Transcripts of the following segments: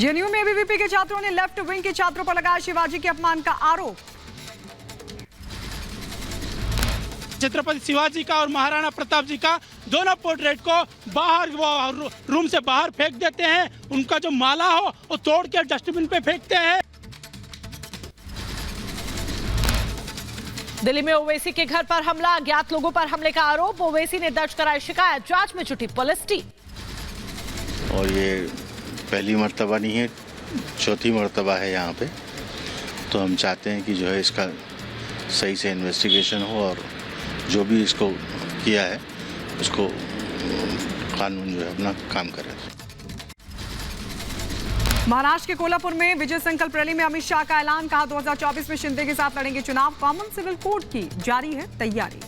JNU में ABVP के छात्रों ने लेफ्ट विंग के छात्रों पर लगाया शिवाजी के अपमान का आरोप। छत्रपति शिवाजी का और महाराणा प्रताप जी का दोनों पोर्ट्रेट को बाहर रूम से बाहर फेंक देते हैं। उनका जो माला हो वो तोड़ के डस्टबिन पे फेंकते हैं। दिल्ली में ओवैसी के घर पर हमला, अज्ञात लोगों पर हमले का आरोप। ओवैसी ने दर्ज कराई शिकायत, जांच में जुटी पुलिस टीम। और ये पहली मर्तबा नहीं है, चौथी मर्तबा है यहाँ पे। तो हम चाहते हैं कि जो है इसका सही से इन्वेस्टिगेशन हो और जो भी इसको किया है उसको कानून जो है अपना काम करे। महाराष्ट्र के कोल्हापुर में विजय संकल्प रैली में अमित शाह का ऐलान, कहा 2024 में शिंदे के साथ लड़ेंगे चुनाव। कॉमन सिविल कोड की जारी है तैयारी।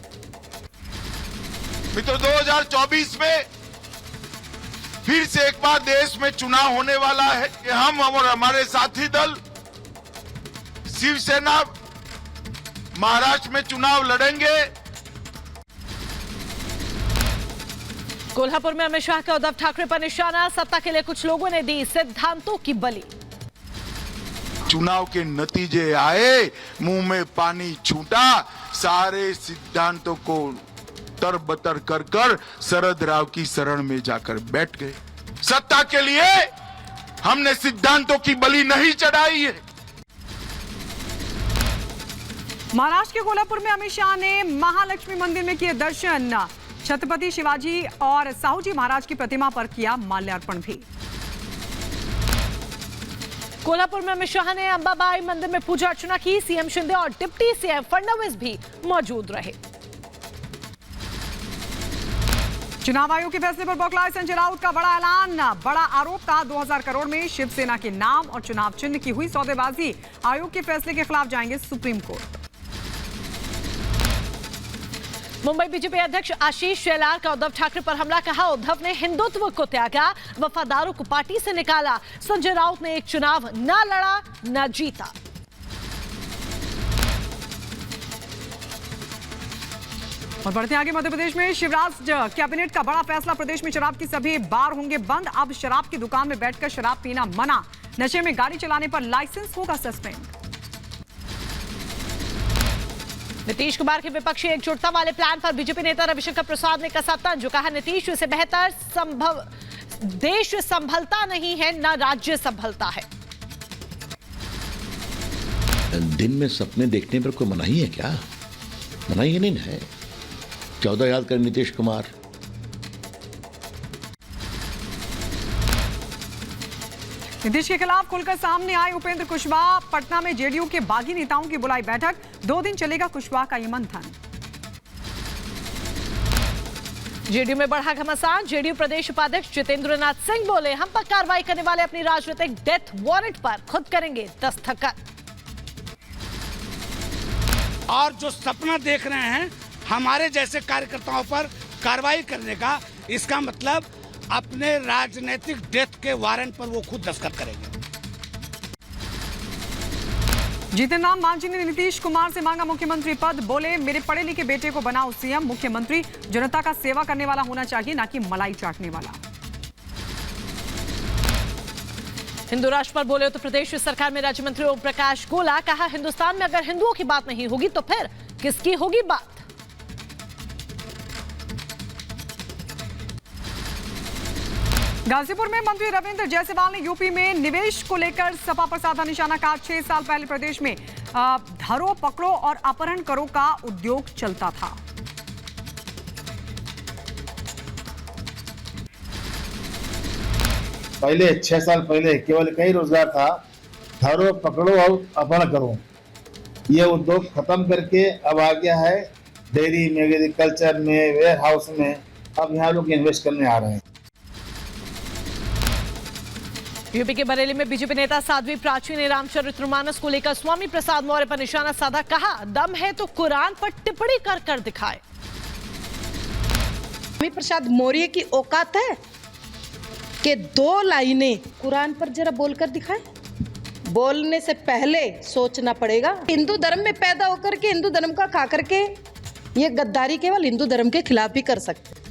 मित्रों, 2024 में फिर से एक बार देश में चुनाव होने वाला है कि हम और हमारे साथी दल शिवसेना महाराष्ट्र में चुनाव लड़ेंगे। कोल्हापुर में अमित शाह का उद्धव ठाकरे पर निशाना, सत्ता के लिए कुछ लोगों ने दी सिद्धांतों की बलि। चुनाव के नतीजे आए, मुंह में पानी छूटा, सारे सिद्धांतों को तरबतर कर कर शरद राव की शरण में जाकर बैठ गए। सत्ता के लिए हमने सिद्धांतों की बलि नहीं चढ़ाई है। महाराष्ट्र के कोल्हापुर में अमित शाह ने महालक्ष्मी मंदिर में किए दर्शन। छत्रपति शिवाजी और साहू जी महाराज की प्रतिमा पर किया माल्यार्पण भी। कोल्हापुर में अमित शाह ने अंबाबाई मंदिर में पूजा अर्चना की। सीएम शिंदे और डिप्टी सीएम फडणवीस भी मौजूद रहे। चुनाव आयोग के फैसले पर बौखलाए संजय राउत का बड़ा ऐलान। बड़ा आरोप था 2000 करोड़ में शिवसेना के नाम और चुनाव चिन्ह की हुई सौदेबाजी। आयोग के फैसले के खिलाफ जाएंगे सुप्रीम कोर्ट। मुंबई बीजेपी अध्यक्ष आशीष शेलार का उद्धव ठाकरे पर हमला, कहा उद्धव ने हिंदुत्व को त्यागा, वफादारों को पार्टी से निकाला। संजय राउत ने एक चुनाव न लड़ा न जीता। और बढ़ते आगे, मध्य प्रदेश में शिवराज कैबिनेट का बड़ा फैसला। प्रदेश में शराब की सभी बार होंगे बंद। अब शराब की दुकान में बैठकर शराब पीना मना। नशे में गाड़ी चलाने पर लाइसेंस होगा सस्पेंड। नीतीश कुमार के विपक्षी एकजुटता वाले प्लान पर बीजेपी नेता रविशंकर प्रसाद ने कसा तंज, कहा नीतीश से बेहतर देश संभलता नहीं है, न राज्य संभलता है। दिन में सपने देखने पर कोई मनाही है क्या? मनाही नहीं है। 14 याद कर नीतीश कुमार। नीतीश के खिलाफ खुलकर सामने आए उपेंद्र कुशवाहा। पटना में जेडीयू के बागी नेताओं की बुलाई बैठक। 2 दिन चलेगा कुशवाहा का ये मंथन। जेडीयू में बढ़ा घमासान। जेडीयू प्रदेश उपाध्यक्ष जितेंद्र नाथ सिंह बोले, हम पर कार्रवाई करने वाले अपनी राजनीतिक डेथ वारंट पर खुद करेंगे दस्तखत। और जो सपना देख रहे हैं हमारे जैसे कार्यकर्ताओं पर कार्रवाई करने का, इसका मतलब अपने राजनीतिक डेथ के वारंट पर वो खुद दस्तखत करेंगे। जीतन राम मांझी ने नीतीश कुमार से मांगा मुख्यमंत्री पद। बोले, मेरे पढ़े लिखे बेटे को बनाओ सीएम। मुख्यमंत्री जनता का सेवा करने वाला होना चाहिए, ना कि मलाई चाटने वाला। हिंदू राष्ट्र पर बोले उत्तर प्रदेश सरकार में राज्य मंत्री ओम प्रकाश गोला, कहा हिंदुस्तान में अगर हिंदुओं की बात नहीं होगी तो फिर किसकी होगी बात। गाजीपुर में मंत्री रविंद्र जायसवाल ने यूपी में निवेश को लेकर सपा पर साधा निशाना। कहा 6 साल पहले प्रदेश में धरो पकड़ो और अपहरण करो का उद्योग चलता था। पहले 6 साल पहले केवल कई रोजगार था, धरो पकड़ो और अपहरण करो। ये उद्योग खत्म करके अब आ गया है डेयरी में, एग्रीकल्चर में, वेयर हाउस में। अब यहाँ लोग इन्वेस्ट करने आ रहे हैं। यूपी के बरेली में बीजेपी नेता साध्वी प्राची ने रामचरितमानस को लेकर स्वामी प्रसाद मौर्य पर निशाना साधा। कहा दम है तो कुरान पर टिप्पणी कर कर दिखाए। स्वामी प्रसाद मौर्य की औकात है कि 2 लाइनें कुरान पर जरा बोलकर दिखाए। बोलने से पहले सोचना पड़ेगा। हिंदू धर्म में पैदा होकर के हिंदू धर्म का खा करके ये गद्दारी केवल हिंदू धर्म के खिलाफ ही कर सकते।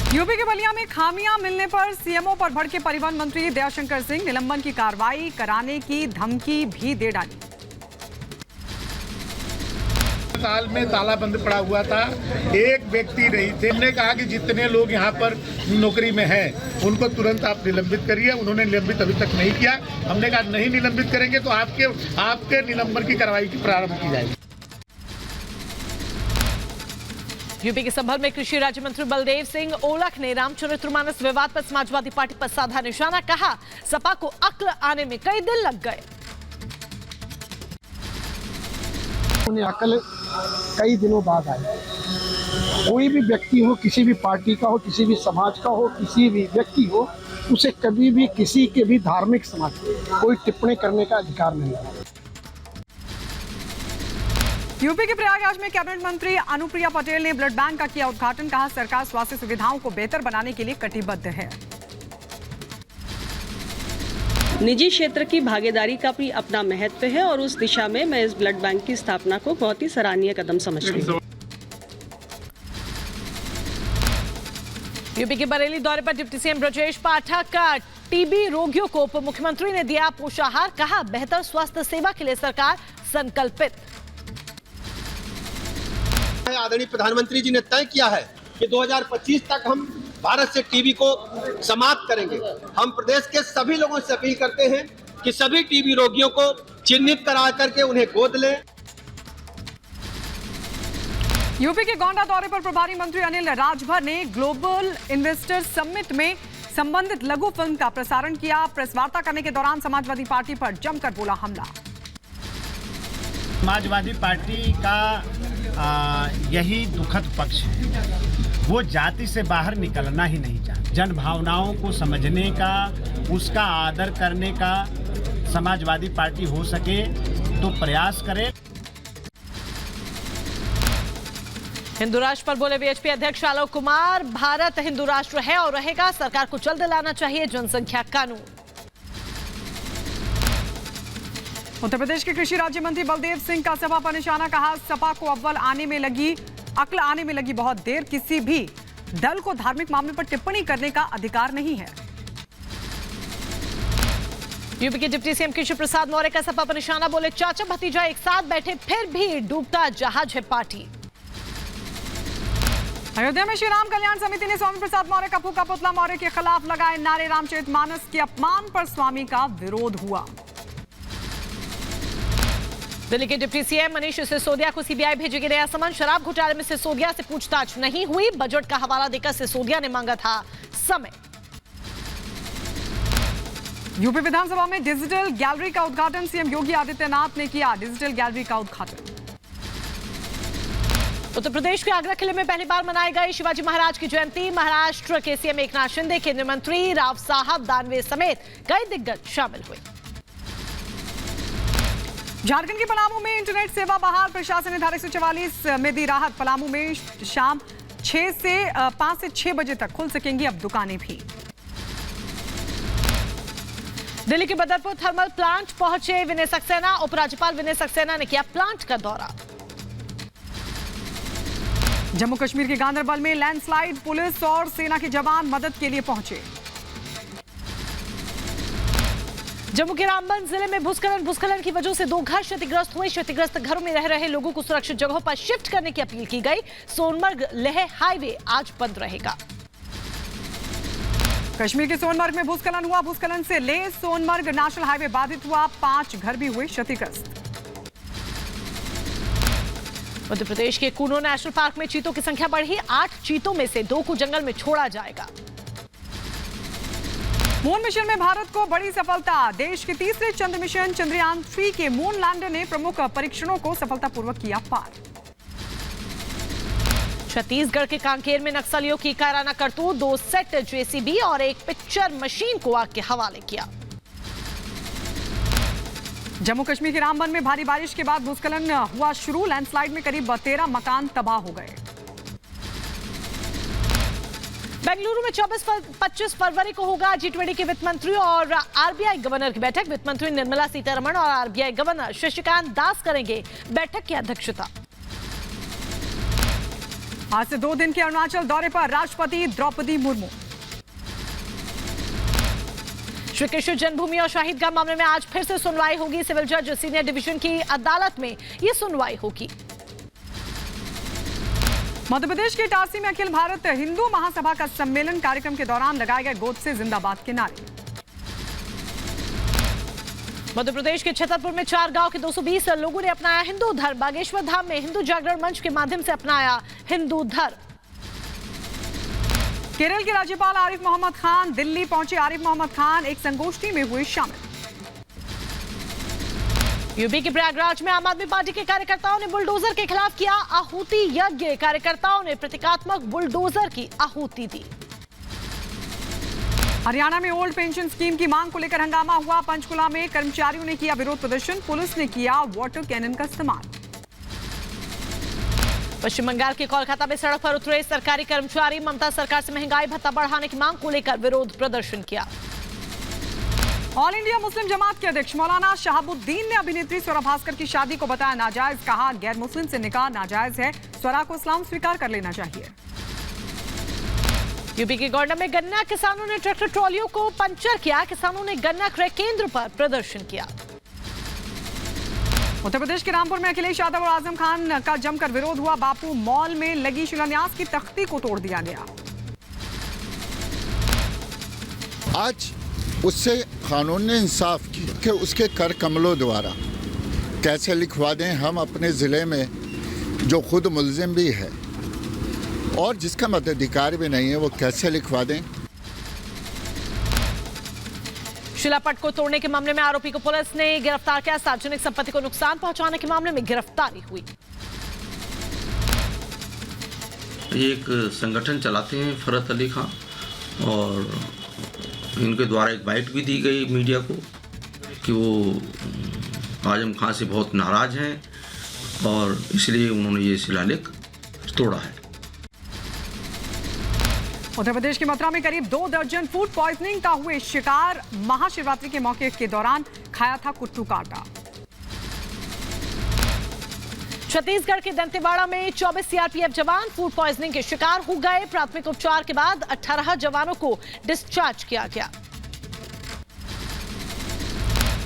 यूपी के बलिया में खामियां मिलने पर सीएमओ पर भड़के परिवहन मंत्री दयाशंकर सिंह। निलंबन की कार्रवाई कराने की धमकी भी दे डाली। अस्पताल में ताला बंद पड़ा हुआ था, एक व्यक्ति नहीं थे। हमने कहा कि जितने लोग यहाँ पर नौकरी में हैं उनको तुरंत आप निलंबित करिए। उन्होंने निलंबित अभी तक नहीं किया। हमने कहा नहीं निलंबित करेंगे तो आपके निलंबन की कार्रवाई की प्रारंभ की जाएगी। यूपी के संभल में कृषि राज्य मंत्री बलदेव सिंह ओलख ने रामचरितमानस विवाद पर समाजवादी पार्टी पर साधा निशाना। कहा सपा को अक्ल आने में कई दिन लग गए। उन्हें अकल कई दिनों बाद आई। कोई भी व्यक्ति हो, किसी भी पार्टी का हो, किसी भी समाज का हो, किसी भी व्यक्ति हो, उसे कभी भी किसी के भी धार्मिक समाज कोई टिप्पणी करने का अधिकार नहीं है। यूपी के प्रयागराज में कैबिनेट मंत्री अनुप्रिया पटेल ने ब्लड बैंक का किया उद्घाटन। कहा सरकार स्वास्थ्य सुविधाओं को बेहतर बनाने के लिए कटिबद्ध है। निजी क्षेत्र की भागीदारी का भी अपना महत्व है और उस दिशा में मैं इस ब्लड बैंक की स्थापना को बहुत ही सराहनीय कदम समझती हूँ। यूपी के बरेली दौरे पर डिप्टी सीएम ब्रजेश पाठक का टीबी रोगियों को उप मुख्यमंत्री ने दिया पोषाहार। कहा बेहतर स्वास्थ्य सेवा के लिए सरकार संकल्पित। आदरणीय प्रधानमंत्री जी ने तय किया है कि 2025 तक हम भारत से टीबी को समाप्त करेंगे। हम प्रदेश के सभी लोगों से अपील करते हैं कि सभी टीबी रोगियों को चिन्हित करा करके उन्हें गोद लें। यूपी के गोंडा दौरे पर प्रभारी मंत्री अनिल राजभर ने ग्लोबल इन्वेस्टर समिट में संबंधित लघु फिल्म का प्रसारण किया। प्रेस वार्ता करने के दौरान समाजवादी पार्टी पर जमकर बोला हमला। समाजवादी पार्टी का यही दुखद पक्ष है, वो जाति से बाहर निकलना ही नहीं चाहते। जन भावनाओं को समझने का, उसका आदर करने का समाजवादी पार्टी हो सके तो प्रयास करे। हिंदू राष्ट्र पर बोले वीएचपी अध्यक्ष आलोक कुमार। भारत हिंदू राष्ट्र है और रहेगा। सरकार को जल्द लाना चाहिए जनसंख्या कानून। उत्तर प्रदेश के कृषि राज्य मंत्री बलदेव सिंह का सपा पर निशाना। कहा सपा को अक्ल आने में लगी बहुत देर। किसी भी दल को धार्मिक मामले पर टिप्पणी करने का अधिकार नहीं है। यूपी के डिप्टी सीएम कृष्ण प्रसाद मौर्य का सपा पर निशाना। बोले चाचा भतीजा एक साथ बैठे फिर भी डूबता जहाज है पार्टी। अयोध्या में श्री राम कल्याण समिति ने स्वामी प्रसाद मौर्य का फूका पुतला। मौर्य के खिलाफ लगाए नारे। रामचरितमानस के अपमान पर स्वामी का विरोध हुआ। दिल्ली के डिप्टी सीएम मनीष सिसोदिया को सीबीआई भेजेगी नया समन। शराब घोटाले में सिसोदिया से पूछताछ नहीं हुई। बजट का हवाला देकर सिसोदिया ने मांगा था समय। यूपी विधानसभा में डिजिटल गैलरी का उद्घाटन। सीएम योगी आदित्यनाथ ने किया डिजिटल गैलरी का उद्घाटन। उत्तर प्रदेश के आगरा किले में पहली बार मनाई गई शिवाजी महाराज की जयंती। महाराष्ट्र के सीएम एकनाथ शिंदे, केंद्रीय मंत्री राव साहब दानवे समेत कई दिग्गज शामिल हुए। झारखंड के पलामू में इंटरनेट सेवा बहाल। प्रशासन ने धारा 144 में दी राहत। पलामू में शाम 5 से 6 बजे तक खुल सकेंगी अब दुकानें भी। दिल्ली के बदरपुर थर्मल प्लांट पहुंचे विनय सक्सेना। उपराज्यपाल विनय सक्सेना ने किया प्लांट का दौरा। जम्मू कश्मीर के गांदरबल में लैंडस्लाइड। पुलिस और सेना के जवान मदद के लिए पहुंचे। जम्मू के रामबन जिले में भूस्खलन की वजह से 2 घर क्षतिग्रस्त हुए। क्षतिग्रस्त घरों में रह रहे लोगों को सुरक्षित जगहों पर शिफ्ट करने की अपील की गई। सोनमर्ग लेह हाईवे आज बंद रहेगा। कश्मीर के सोनमर्ग में भूस्खलन हुआ। भूस्खलन से लेह सोनमर्ग नेशनल हाईवे बाधित हुआ। 5 घर भी हुए क्षतिग्रस्त। मध्य प्रदेश के कूनो नेशनल पार्क में चीतों की संख्या बढ़ी। 8 चीतों में से 2 को जंगल में छोड़ा जाएगा। मून मिशन में भारत को बड़ी सफलता। देश के तीसरे चंद्र मिशन चंद्रयान 3 के मून लैंडर ने प्रमुख परीक्षणों को सफलतापूर्वक किया पार। छत्तीसगढ़ के कांकेर में नक्सलियों की कायराना करतूत। 2 सेट जेसीबी और 1 पिक्चर मशीन को आग के हवाले किया। जम्मू कश्मीर के रामबन में भारी बारिश के बाद भूस्खलन हुआ शुरू। लैंडस्लाइड में करीब 13 मकान तबाह हो गए। बेंगलुरु में 24-25 फरवरी को होगा G20 के वित्त मंत्री और आरबीआई गवर्नर की बैठक। वित्त मंत्री निर्मला सीतारमण और आरबीआई गवर्नर शक्तिकांत दास करेंगे बैठक की अध्यक्षता। आज से 2 दिन के अरुणाचल दौरे पर राष्ट्रपति द्रौपदी मुर्मू। श्री कृष्ण जन्मभूमि और शहीदगाह मामले में आज फिर से सुनवाई होगी। सिविल जज सीनियर डिवीजन की अदालत में यह सुनवाई होगी। मध्य प्रदेश के इटारसी में अखिल भारत हिंदू महासभा का सम्मेलन, कार्यक्रम के दौरान लगाए गए गोडसे जिंदाबाद के नारे। मध्य प्रदेश के छतरपुर में 4 गांव के 220 लोगों ने अपनाया हिंदू धर्म। बागेश्वर धाम में हिंदू जागरण मंच के माध्यम से अपनाया हिंदू धर्म। केरल के राज्यपाल आरिफ मोहम्मद खान दिल्ली पहुंचे। आरिफ मोहम्मद खान एक संगोष्ठी में हुए शामिल। यूपी के प्रयागराज में आम आदमी पार्टी के कार्यकर्ताओं ने बुलडोजर के खिलाफ किया आहुति यज्ञ। कार्यकर्ताओं ने प्रतीकात्मक बुलडोजर की आहुति दी। हरियाणा में ओल्ड पेंशन स्कीम की मांग को लेकर हंगामा हुआ। पंचकुला में कर्मचारियों ने किया विरोध प्रदर्शन। पुलिस ने किया वाटर कैनन का इस्तेमाल। पश्चिम बंगाल के कोलकाता में सड़क पर उतरे सरकारी कर्मचारी। ममता सरकार से महंगाई भत्ता बढ़ाने की मांग को लेकर विरोध प्रदर्शन किया। ऑल इंडिया मुस्लिम जमात के अध्यक्ष मौलाना शहाबुद्दीन ने अभिनेत्री स्वरा भास्कर की शादी को बताया नाजायज। कहा गैर मुस्लिम से निकाह नाजायज है, स्वरा को इस्लाम स्वीकार कर लेना चाहिए। यूपी के गौंडा में गन्ना किसानों ने ट्रैक्टर ट्रॉलियों को पंचर किया। किसानों ने गन्ना क्रय केंद्र पर प्रदर्शन किया। उत्तर प्रदेश के रामपुर में अखिलेश यादव और आजम खान का जमकर विरोध हुआ। बापू मॉल में लगी शिलान्यास की तख्ती को तोड़ दिया गया। आज उससे कानून ने इंसाफ किया कि उसके कर कमलों द्वारा कैसे लिखवा दें हम अपने ज़िले में, जो खुद मुलजिम भी है और जिसका मताधिकार भी नहीं है, वो कैसे लिखवा दें। शिलापट को तोड़ने के मामले में आरोपी को पुलिस ने गिरफ्तार किया। सार्वजनिक संपत्ति को नुकसान पहुंचाने के मामले में गिरफ्तारी हुई। एक संगठन चलाते हैं फरत अली खान, और इनके द्वारा एक बाइट भी दी गई मीडिया को कि वो आजम खान से बहुत नाराज हैं और इसलिए उन्होंने ये शिलालेख तोड़ा है। उत्तर प्रदेश के मथुरा में करीब 2 दर्जन फूड पॉइजनिंग का हुए शिकार। महाशिवरात्रि के मौके के दौरान खाया था कुट्टू काटा। छत्तीसगढ़ के दंतेवाड़ा में 24 सीआरपीएफ जवान फूड पॉइजनिंग के शिकार हो गए। प्राथमिक उपचार के बाद 18 जवानों को डिस्चार्ज किया गया।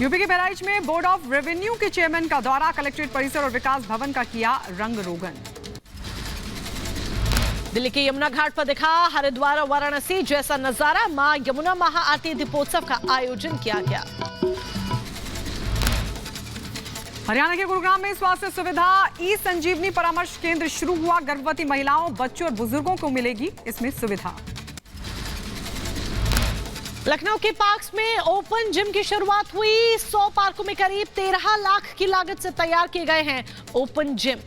यूपी के बहराइच में बोर्ड ऑफ रेवेन्यू के चेयरमैन का दौरा। कलेक्ट्रेट परिसर और विकास भवन का किया रंग रोगन। दिल्ली के यमुना घाट पर दिखा हरिद्वार और वाराणसी जैसा नजारा। मां यमुना महाआरती दीपोत्सव का आयोजन किया गया। हरियाणा के गुरुग्राम में स्वास्थ्य सुविधा ई संजीवनी परामर्श केंद्र शुरू हुआ। गर्भवती महिलाओं, बच्चों और बुजुर्गों को मिलेगी इसमें सुविधा। लखनऊ के पार्क्स में ओपन जिम की शुरुआत हुई। 100 पार्कों में करीब 13 लाख की लागत से तैयार किए गए हैं ओपन जिम।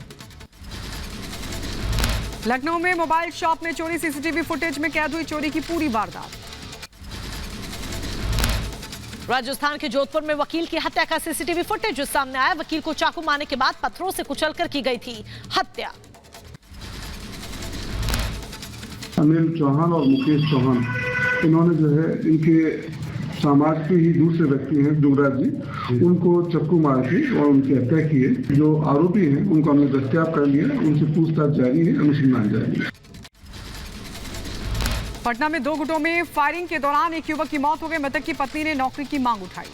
लखनऊ में मोबाइल शॉप में चोरी। सीसीटीवी फुटेज में कैद हुई चोरी की पूरी वारदात। राजस्थान के जोधपुर में वकील की हत्या का सीसीटीवी फुटेज सामने आया। वकील को चाकू मारने के बाद पत्थरों से कुचलकर की गई थी हत्या। अनिल चौहान और मुकेश चौहान, इन्होंने जो है इनके समाज के ही दूसरे व्यक्ति हैं दुगराज जी, उनको चक्कू मार के और उनकी हत्या की है। जो आरोपी हैं उनको हमने दस्तयाब कर लिया, उनसे पूछताछ जारी है, अनुसंधान जारी है। पटना में 2 गुटों में फायरिंग के दौरान एक युवक की मौत हो गई। मृतक की पत्नी ने नौकरी की मांग उठाई।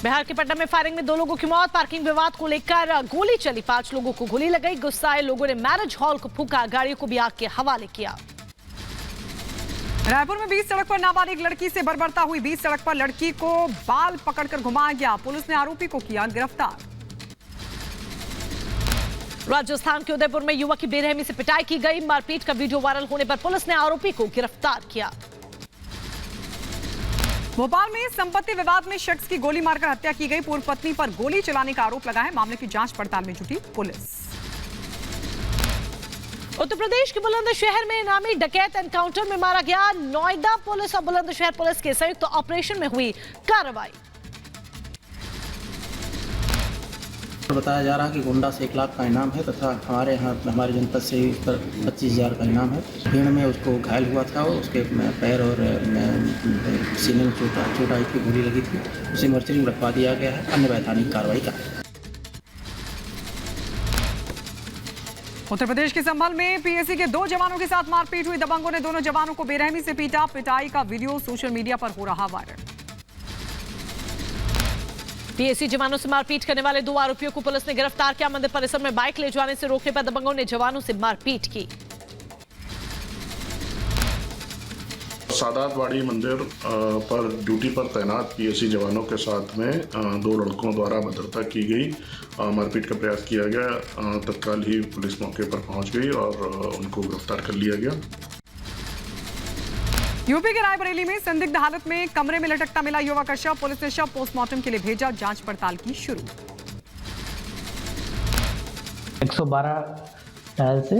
बिहार के पटना में फायरिंग में 2 लोगों की मौत। पार्किंग विवाद को लेकर गोली चली। 5 लोगों को गोली लगाई। गुस्साए लोगों ने मैरिज हॉल को फूंका। गाड़ियों को भी आग के हवाले किया। रायपुर में 20 सड़क पर नाबालिग लड़की से बर्बरता हुई। 20 सड़क पर लड़की को बाल पकड़कर घुमाया गया। पुलिस ने आरोपी को किया गिरफ्तार। राजस्थान के उदयपुर में युवक की बेरहमी से पिटाई की गई। मारपीट का वीडियो वायरल होने पर पुलिस ने आरोपी को गिरफ्तार किया। भोपाल में संपत्ति विवाद में शख्स की गोली मारकर हत्या की गई। पूर्व पत्नी पर गोली चलाने का आरोप लगा है। मामले की जांच पड़ताल में जुटी पुलिस। उत्तर प्रदेश के बुलंदशहर में इनामी डकैत एनकाउंटर में मारा गया। नोएडा पुलिस और बुलंदशहर पुलिस के संयुक्त ऑपरेशन में हुई कार्रवाई। बताया जा रहा है कि गुंडा से 1 लाख का इनाम है तथा हमारे यहाँ हमारे जनपद से 25,000 का इनाम है। भीड़ में उसको घायल हुआ था और उसके पैर और सीने में चोट आई थी, गोली लगी थी। उसे मर्चरी में रखवा दिया गया है। अन्य वैधानिक कार्रवाई का। उत्तर प्रदेश के संभल में पीएसी के 2 जवानों के साथ मारपीट हुई। दबंगों ने दोनों जवानों को बेरहमी से पीटा। पिटाई का वीडियो सोशल मीडिया पर हो रहा वायरल। पीएसी जवानों से मारपीट करने वाले 2 आरोपियों को पुलिस ने गिरफ्तार किया। मंदिर परिसर में बाइक ले जाने से रोकने पर दबंगों ने जवानों से मारपीट की। सादातवाड़ी मंदिर पर ड्यूटी पर तैनात पीएसी जवानों के साथ में 2 लड़कों द्वारा भद्रता की गई, मारपीट का प्रयास किया गया। तत्काल ही पुलिस मौके पर पहुंच गई और उनको गिरफ्तार कर लिया गया। यूपी के रायबरेली में संदिग्ध हालत में कमरे में लटकता मिला युवक का शव। पुलिस ने शव पोस्टमार्टम के लिए भेजा। जांच पड़ताल की शुरू। 112 डायल से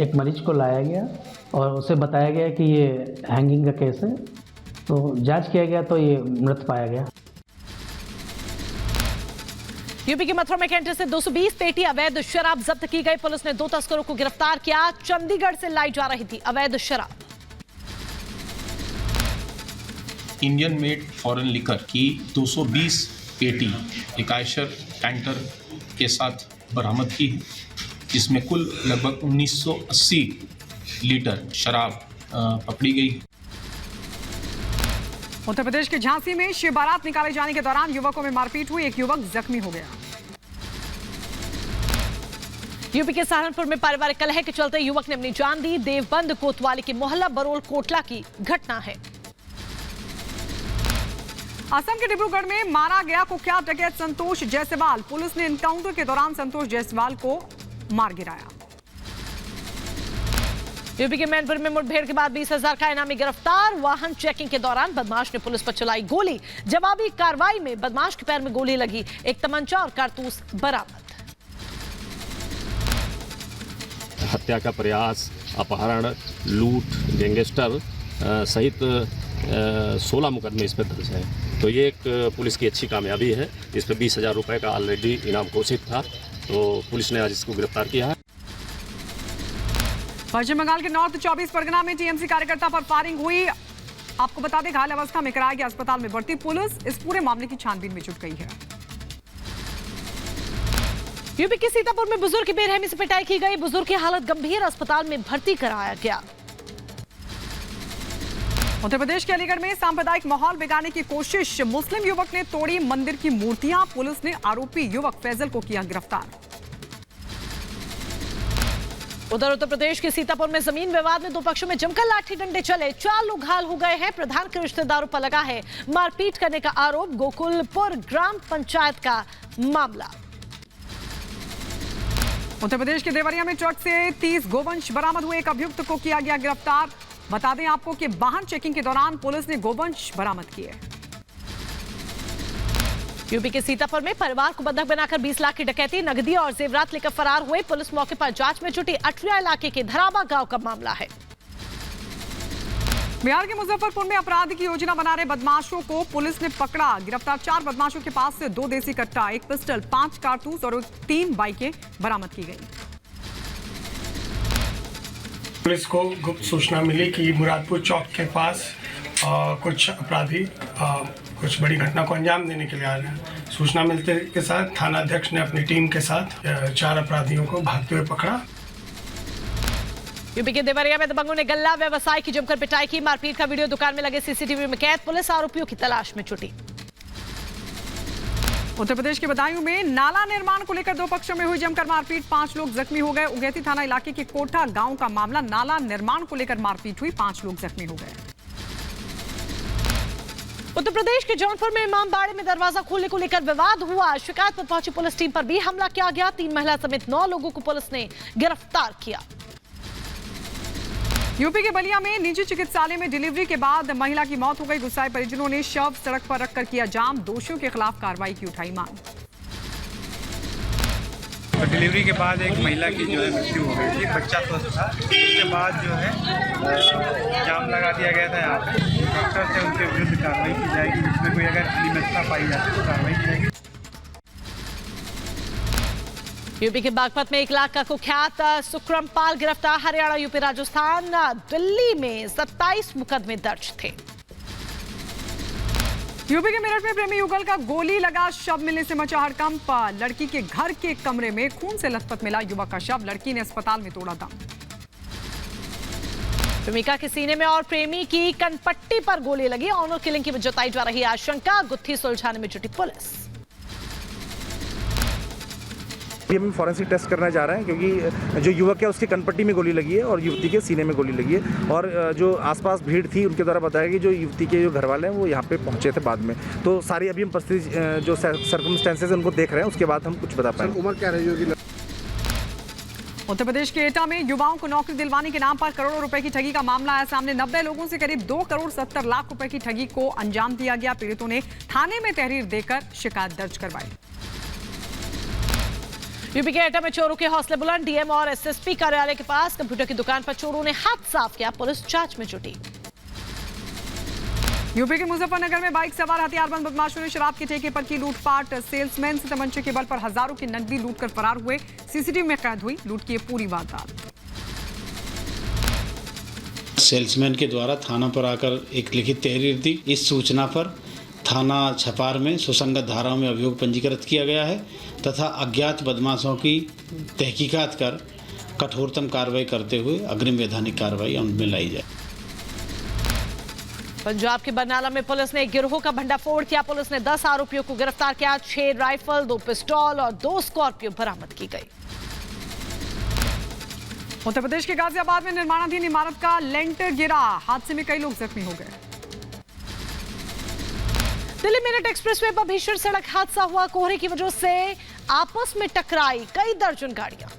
एक मरीज को लाया गया और उसे बताया गया कि ये हैंगिंग का केस है, तो जांच किया गया तो ये मृत पाया गया। यूपी के मथुरा में कैंटर से 220 पेटी अवैध शराब जब्त की गई। पुलिस ने 2 तस्करों को गिरफ्तार किया। चंडीगढ़ से लाई जा रही थी अवैध शराब। इंडियन मेड फॉरेन लिकर की 220 पेटी एक आयशर टैंकर के साथ बरामद की, जिसमें कुल लगभग 1980 लीटर शराब पकड़ी गई। उत्तर प्रदेश के झांसी में शिव बारात निकाले जाने के दौरान युवकों में मारपीट हुई। एक युवक जख्मी हो गया। यूपी के सहारनपुर में पारिवारिक कलह के चलते युवक ने अपनी जान दी। देवबंद कोतवाली के मोहल्ला बरोल कोटला की घटना है। असम के डिब्रूगढ़ में मारा गया कुख्यात डकैत संतोष जायसवाल। पुलिस ने एनकाउंटर के दौरान संतोष जायसवाल को मार गिराया। यूपी के मैनपुर में मुठभेड़ के बाद 20,000 का इनामी गिरफ्तार। वाहन चेकिंग के दौरान बदमाश ने पुलिस पर चलाई गोली। जवाबी कार्रवाई में बदमाश के पैर में गोली लगी। एक तमंचा और कारतूस बरामद। हत्या का प्रयास, अपहरण, लूट, गैंगस्टर सहित 16 मुकदमे इस पर दर्ज है। तो ये एक पुलिस की अच्छी कामयाबी है। इस पर 20,000 रुपए का ऑलरेडी इनाम घोषित था, तो पुलिस ने आज इसको गिरफ्तार किया है। पश्चिम बंगाल के नॉर्थ 24 परगना में टीएमसी कार्यकर्ता पर फायरिंग हुई। आपको बता दें घायल अवस्था में कराया गया अस्पताल में भर्ती। पुलिस इस पूरे मामले की छानबीन में जुट गई है। यूपी के सीतापुर में बुजुर्ग की बेरहमी से पिटाई की गई। बुजुर्ग की हालत गंभीर, अस्पताल में भर्ती कराया गया। उत्तर प्रदेश के अलीगढ़ में सांप्रदायिक माहौल बिगाड़ने की कोशिश। मुस्लिम युवक ने तोड़ी मंदिर की मूर्तियां। पुलिस ने आरोपी युवक फैजल को किया गिरफ्तार। उधर उत्तर प्रदेश के सीतापुर में जमीन विवाद में 2 पक्षों में जमकर लाठी डंडे चले। 4 लोग घायल हो गए हैं। प्रधान के रिश्तेदारों पर लगा है मारपीट करने का आरोप। गोकुलपुर ग्राम पंचायत का मामला। उत्तर प्रदेश के देवरिया में ट्रक से 30 गोवंश बरामद हुए। एक अभियुक्त को किया गया गिरफ्तार। बता दें आपको कि वाहन चेकिंग के दौरान पुलिस ने गोवंश बरामद किए। यूपी के सीतापुर में परिवार को बंधक बनाकर 20 लाख की डकैती, नगदी और जेवरात लेकर फरार हुए। पुलिस मौके पर जांच में जुटी। अटरिया इलाके के धराबा गांव का मामला है। बिहार के मुजफ्फरपुर में अपराध की योजना बना रहे बदमाशों को पुलिस ने पकड़ा। गिरफ्तार 4 बदमाशों के पास से 2 देसी कट्टा, 1 पिस्टल, 5 कारतूस और 3 बाइकें बरामद की गई। पुलिस को गुप्त सूचना मिली कि मुरादपुर चौक के पास कुछ अपराधी कुछ बड़ी घटना को अंजाम देने के लिए आ रहे हैं। सूचना मिलते के साथ थाना अध्यक्ष ने अपनी टीम के साथ 4 अपराधियों को भागते हुए पकड़ा। यूपी के देवरिया में दबंगों ने गल्ला व्यवसाय की जमकर पिटाई की। मारपीट का वीडियो दुकान में लगे सीसीटीवी में कैद। पुलिस आरोपियों की तलाश में जुटी। उत्तर प्रदेश के बदायूं में नाला निर्माण को लेकर 2 पक्षों में हुई जमकर मारपीट। 5 लोग जख्मी हो गए। उगैती थाना इलाके के कोठा गांव का मामला। नाला निर्माण को लेकर मारपीट हुई। 5 लोग जख्मी हो गए। उत्तर प्रदेश के जौनपुर में इमामबाड़े में दरवाजा खोलने को लेकर विवाद हुआ। शिकायत पर पहुंची पुलिस टीम पर भी हमला किया गया। 3 महिला समेत 9 लोगों को पुलिस ने गिरफ्तार किया। यूपी के बलिया में निजी चिकित्सालय में डिलीवरी के बाद महिला की मौत हो गई। गुस्साए परिजनों ने शव सड़क पर रखकर किया जाम। दोषियों के खिलाफ कार्रवाई की उठाई मांग। डिलीवरी के बाद एक महिला की जो है मृत्यु हो गई थी। बच्चा स्वस्थ था। उसके बाद जो है जाम लगा दिया गया था यहाँ पे। डॉक्टर से उनके विरुद्ध कार्रवाई की जाएगी। जिसमें कोई अगर अनियमितता पाई जाती तो कार्रवाई की जाएगी। यूपी के बागपत में 1 लाख का कुख्यात सुक्रमपाल गिरफ्तार। हरियाणा, यूपी, राजस्थान, दिल्ली में 27 मुकदमे दर्ज थे। यूपी के मेरठ में प्रेमी युगल का गोली लगा शव मिलने से मचा हड़कंप। लड़की के घर के कमरे में खून से लथपथ मिला युवक का शव। लड़की ने अस्पताल में तोड़ा दम। प्रेमिका के सीने में और प्रेमी की कनपट्टी पर गोली लगी। ऑनर किलिंग की जताई जा रही आशंका। गुत्थी सुलझाने में जुटी पुलिस। हम फॉरेंसिक टेस्ट करना जा रहे हैं क्योंकि जो युवक है उसकी कनपट्टी में गोली लगी है और युवती के सीने में गोली लगी है। और जो आसपास भीड़ थी उनके द्वारा बताया कि जो युवती के जो घर वाले हैं वो यहाँ पे पहुँचे थे बाद में। तो सारी अभी हम परिस्थिति जो सर्कमस्टेंसेस हैं उनको देख रहे हैं, उसके बाद हम कुछ बता पाएंगे। उम्र क्या रही होगी? उत्तर प्रदेश के एटा में युवाओं को नौकरी दिलवाने के नाम पर करोड़ों रुपए की ठगी का मामला आया सामने। 90 लोगों से करीब 2 करोड़ 70 लाख रुपए की ठगी को अंजाम दिया गया। पीड़ितों ने थाने में तहरीर देकर शिकायत दर्ज करवाई। यूपी के एटा में चोरों के हौसले बुलंद। डीएम और एसएसपी कार्यालय के पास कंप्यूटर की दुकान पर चोरों ने हाथ साफ किया। पुलिस जांच में जुटी। यूपी के मुजफ्फरनगर में बाइक सवार हथियारबंद बदमाशों ने शराब के ठेके पर की लूटपाट। सेल्समैन से तमंचे के बल पर हजारों की नकदी लूटकर फरार हुए। सीसीटीवी में कैद हुई लूट की पूरी वारदात। सेल्समैन के द्वारा थाना पर आकर एक लिखित तहरीर दी। इस सूचना पर थाना छपार में सुसंगत धाराओं में अभियोग पंजीकृत किया गया है तथा अज्ञात बदमाशों की तहकीकात कर कठोरतम कार्रवाई करते हुए अग्रिम वैधानिक कार्रवाई अमल में लाई जाए। पंजाब के बरनाला में पुलिस ने एक गिरोह का भंडाफोड़ किया। पुलिस ने 10 आरोपियों को गिरफ्तार किया। 6 राइफल, 2 पिस्तौल और 2 स्कॉर्पियो बरामद की गई। उत्तर प्रदेश के गाजियाबाद में निर्माणाधीन इमारत का लेंटर गिरा। हादसे में कई लोग जख्मी हो गए। दिल्ली मेरठ एक्सप्रेसवे पर भीषण सड़क हादसा हुआ। कोहरे की वजह से आपस में टकराई कई दर्जन गाड़ियां।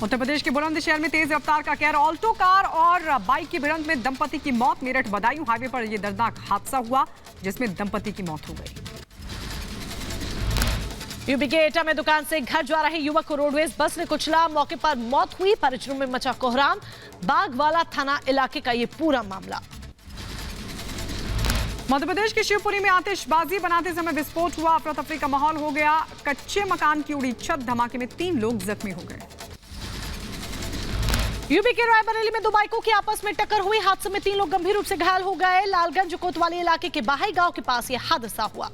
उत्तर प्रदेश के बुलंदशहर में तेज रफ्तार का कहर। ऑल्टो कार और बाइक की भिड़ंत में दंपति की मौत। मेरठ बदायूं हाईवे पर यह दर्दनाक हादसा हुआ जिसमें दंपति की मौत हो गई। यूपी के एटा में दुकान से घर जा रहे युवक को रोडवेज बस ने कुचला। मौके पर मौत हुई। परिजनों में मचा कोहराम। बागवाला थाना इलाके का यह पूरा मामला। मध्य प्रदेश के शिवपुरी में आतिशबाजी बनाते समय विस्फोट हुआ। अफरा तफरी का माहौल हो गया। कच्चे मकान की उड़ी छत। धमाके में 3 लोग जख्मी हो गए। यूपी के रायबरेली में 2 बाइकों की आपस में टक्कर हुई। हादसे में 3 लोग गंभीर रूप से घायल हो गए। लालगंज कोतवाली इलाके के बाहई गांव के पास यह हादसा हुआ।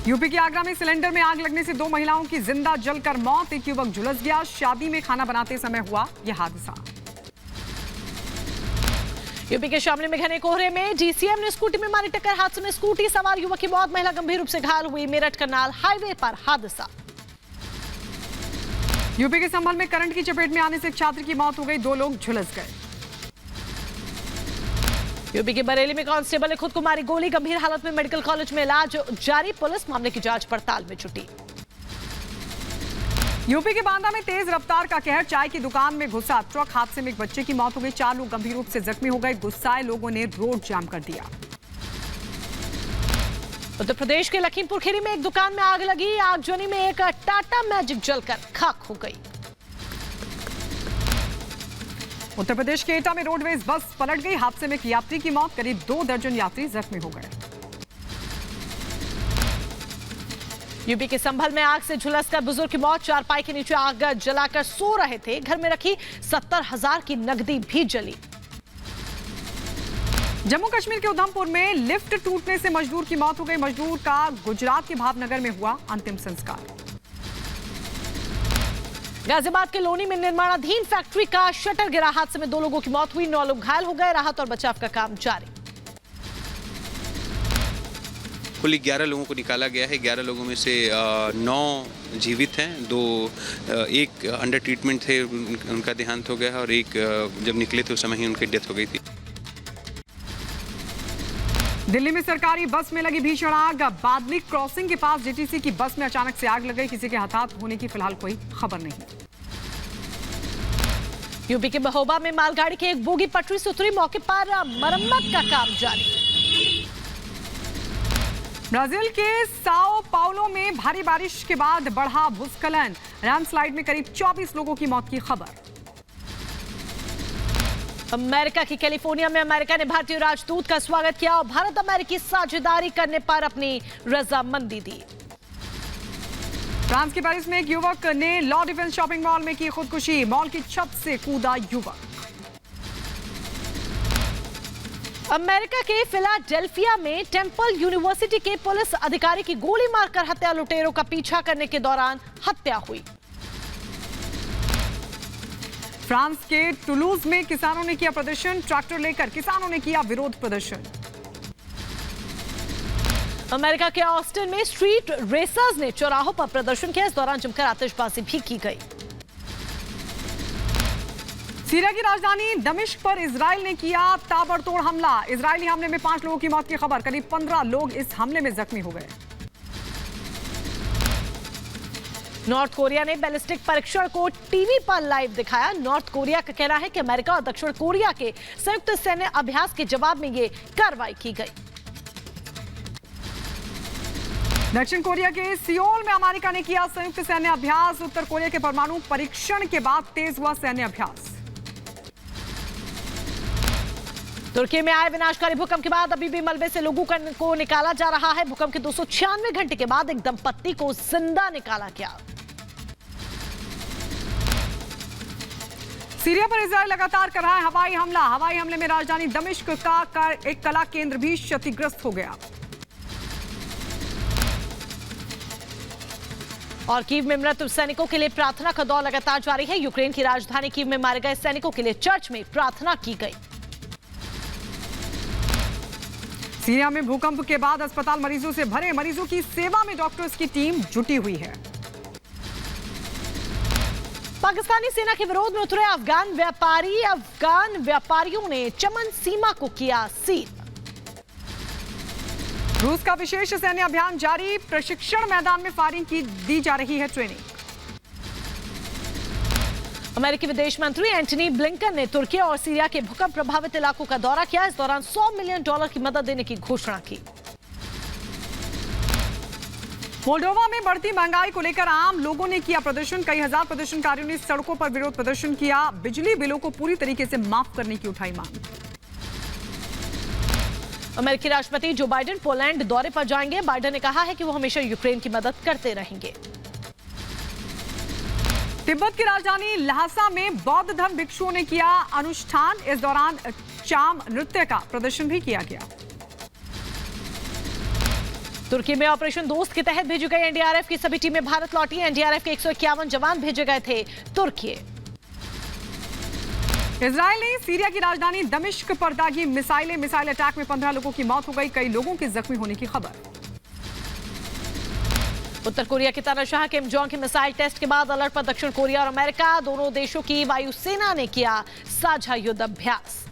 यूपी के आगरा में सिलेंडर में आग लगने से 2 महिलाओं की जिंदा जलकर मौत। एक युवक झुलस गया। शादी में खाना बनाते समय हुआ यह हादसा। यूपी के शामली में घने कोहरे में डीसीएम ने स्कूटी में मारी टक्कर। हादसे में स्कूटी सवार युवक की मौत। महिला गंभीर रूप से घायल हुई। मेरठ करनाल हाईवे पर हादसा। यूपी के संभल में करंट की चपेट में आने से एक छात्र की मौत हो गई। 2 लोग झुलस गए। यूपी के बरेली में कांस्टेबल ने खुद को मारी गोली। गंभीर हालत में मेडिकल कॉलेज में इलाज जारी। पुलिस मामले की जांच पड़ताल में जुटी। यूपी के बांदा में तेज रफ्तार का कहर। चाय की दुकान में घुसा ट्रक। हादसे में एक बच्चे की मौत हो गई। 4 लोग गंभीर रूप से जख्मी हो गए। गुस्साए लोगों ने रोड जाम कर दिया। उत्तर प्रदेश के लखीमपुर खीरी में एक दुकान में आग लगी। आगजनी में एक टाटा मैजिक जलकर खाक हो गई। उत्तर प्रदेश के एटा में रोडवेज बस पलट गई। हादसे में एक यात्री की मौत। करीब 2 दर्जन यात्री जख्मी हो गए। यूपी के संभल में आग से झुलसकर बुजुर्ग की मौत। चारपाई के नीचे आग जलाकर सो रहे थे। घर में रखी 70,000 की नकदी भी जली। जम्मू कश्मीर के उधमपुर में लिफ्ट टूटने से मजदूर की मौत हो गई। मजदूर का गुजरात के भावनगर में हुआ अंतिम संस्कार। गाजियाबाद के लोनी में निर्माणाधीन फैक्ट्री का शटर गिरा। हादसे में 2 लोगों की मौत हुई। 9 लोग घायल हो गए। राहत और बचाव का काम जारी। कुल 11 लोगों को निकाला गया है। 11 लोगों में से 9 जीवित हैं। 2 एक अंडर ट्रीटमेंट थे, उनका देहांत हो गया है और एक जब निकले थे उस समय ही उनकी डेथ हो गई थी। दिल्ली में सरकारी बस में लगी भीषण आग। बादली क्रॉसिंग के पास जीटीसी की बस में अचानक से आग लग गई। किसी के हताहत होने की फिलहाल कोई खबर नहीं। यूपी के महोबा में मालगाड़ी की एक बोगी पटरी से उतरी। मौके पर मरम्मत का काम जारी। ब्राजील के साओ पाउलो में भारी बारिश के बाद बढ़ा भूस्खलन। लैंडस्लाइड में करीब 24 लोगों की मौत की खबर। अमेरिका की कैलिफोर्निया में अमेरिका ने भारतीय राजदूत का स्वागत किया और भारत अमेरिकी साझेदारी करने पर अपनी रजामंदी दी। फ्रांस के पेरिस में एक युवक ने लॉ डिफेंस शॉपिंग मॉल में की खुदकुशी। मॉल की छत से कूदा युवक। अमेरिका के फिलाडेल्फिया में टेम्पल यूनिवर्सिटी के पुलिस अधिकारी की गोली मारकर हत्या, लुटेरों का पीछा करने के दौरान हत्या हुई। फ्रांस के टुलूज में किसानों ने किया प्रदर्शन, ट्रैक्टर लेकर किसानों ने किया विरोध प्रदर्शन। अमेरिका के ऑस्टिन में स्ट्रीट रेसर्स ने चौराहों पर प्रदर्शन किया, इस दौरान जमकर आतिशबाजी भी की गई। सीरिया की राजधानी दमिश्क पर इजराइल ने किया ताबड़तोड़ हमला। इजरायली हमले में 5 लोगों की मौत की खबर, करीब 15 लोग इस हमले में जख्मी हो गए। नॉर्थ कोरिया ने बैलिस्टिक परीक्षण को टीवी पर लाइव दिखाया। नॉर्थ कोरिया का कहना है कि अमेरिका और दक्षिण कोरिया के संयुक्त सैन्य अभ्यास के जवाब में ये कार्रवाई की गई। दक्षिण कोरिया के सियोल में अमेरिका ने किया संयुक्त सैन्य अभ्यास। उत्तर कोरिया के परमाणु परीक्षण के बाद तेज हुआ सैन्य अभ्यास। तुर्की में आए विनाशकारी भूकंप के बाद अभी भी मलबे से लोगों को निकाला जा रहा है। भूकंप के 296 घंटे के बाद एक दंपत्ति को जिंदा निकाला गया। सीरिया पर इजराइल लगातार कर रहा है हवाई हमला। हवाई हमले में राजधानी दमिश्क का एक कला केंद्र भी क्षतिग्रस्त हो गया। और कीव में मृत सैनिकों के लिए प्रार्थना का दौर लगातार जारी है। यूक्रेन की राजधानी कीव में मारे गए सैनिकों के लिए चर्च में प्रार्थना की गई। सीरिया में भूकंप के बाद अस्पताल मरीजों से भरे, मरीजों की सेवा में डॉक्टर्स की टीम जुटी हुई है। पाकिस्तानी सेना के विरोध में उतरे अफगान व्यापारियों ने चमन सीमा को किया सील। रूस का विशेष सैन्य अभियान जारी, प्रशिक्षण मैदान में फायरिंग की दी जा रही है ट्रेनिंग। अमेरिकी विदेश मंत्री एंटनी ब्लिंकन ने तुर्की और सीरिया के भूकंप प्रभावित इलाकों का दौरा किया। इस दौरान $100 मिलियन की मदद देने की घोषणा की। मोल्डोवा में बढ़ती महंगाई को लेकर आम लोगों ने किया प्रदर्शन। कई हजार प्रदर्शनकारियों ने सड़कों पर विरोध प्रदर्शन किया। बिजली बिलों को पूरी तरीके से माफ करने की उठाई मांग। अमेरिकी राष्ट्रपति जो बाइडेन पोलैंड दौरे पर जाएंगे। बाइडेन ने कहा है कि वो हमेशा यूक्रेन की मदद करते रहेंगे। तिब्बत की राजधानी ल्हासा में बौद्ध धर्म भिक्षुओं ने किया अनुष्ठान। इस दौरान चाम नृत्य का प्रदर्शन भी किया गया। तुर्की में ऑपरेशन दोस्त के तहत भेजी गई एनडीआरएफ की सभी टीमें भारत लौटी। एनडीआरएफ के 151 जवान भेजे गए थे तुर्की। इजरायल ने सीरिया की राजधानी दमिश्क पर दागी मिसाइल अटैक में 15 लोगों की मौत हो गई, कई लोगों के जख्मी होने की खबर। उत्तर कोरिया की तानाशाह किम जोंग के मिसाइल टेस्ट के बाद अलर्ट पर दक्षिण कोरिया और अमेरिका। दोनों देशों की वायुसेना ने किया साझा युद्ध अभ्यास।